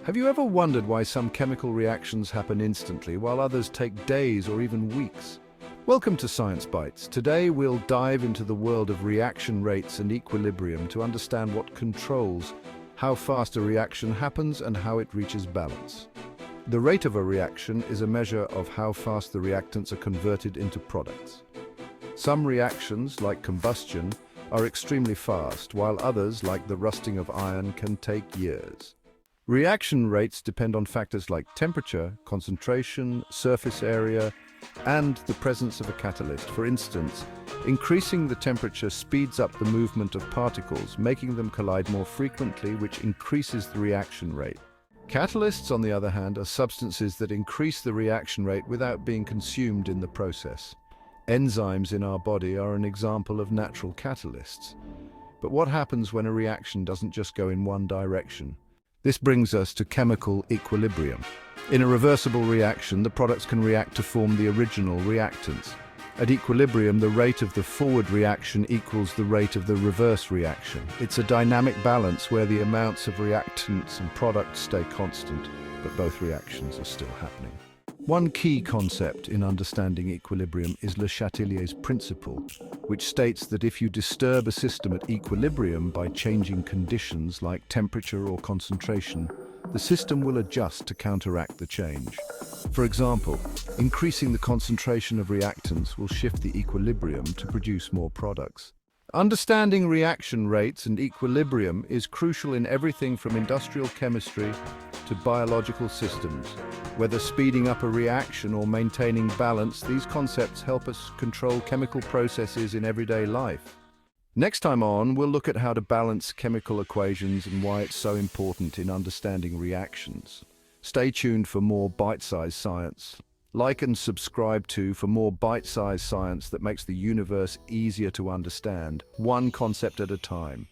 Have you ever wondered why some chemical reactions happen instantly while others take days or even weeks? Welcome to Science Bites. Today we'll dive into the world of reaction rates and equilibrium to understand what controls how fast a reaction happens and how it reaches balance. The rate of a reaction is a measure of how fast the reactants are converted into products. Some reactions, like combustion, are extremely fast, while others, like the rusting of iron, can take years. Reaction rates depend on factors like temperature, concentration, surface area, and the presence of a catalyst. For instance, increasing the temperature speeds up the movement of particles, making them collide more frequently, which increases the reaction rate. Catalysts, on the other hand, are substances that increase the reaction rate without being consumed in the process. Enzymes in our body are an example of natural catalysts. But what happens when a reaction doesn't just go in one direction? This brings us to chemical equilibrium. In a reversible reaction, the products can react to form the original reactants. At equilibrium, the rate of the forward reaction equals the rate of the reverse reaction. It's a dynamic balance where the amounts of reactants and products stay constant, but both reactions are still happening. One key concept in understanding equilibrium is Le Chatelier's principle, which states that if you disturb a system at equilibrium by changing conditions like temperature or concentration, the system will adjust to counteract the change. For example, increasing the concentration of reactants will shift the equilibrium to produce more products. Understanding reaction rates and equilibrium is crucial in everything from industrial chemistry to biological systems. Whether speeding up a reaction or maintaining balance, these concepts help us control chemical processes in everyday life. Next time on, we'll look at how to balance chemical equations and why it's so important in understanding reactions. Stay tuned for more bite-sized science. Like and subscribe for more bite-sized science that makes the universe easier to understand, one concept at a time.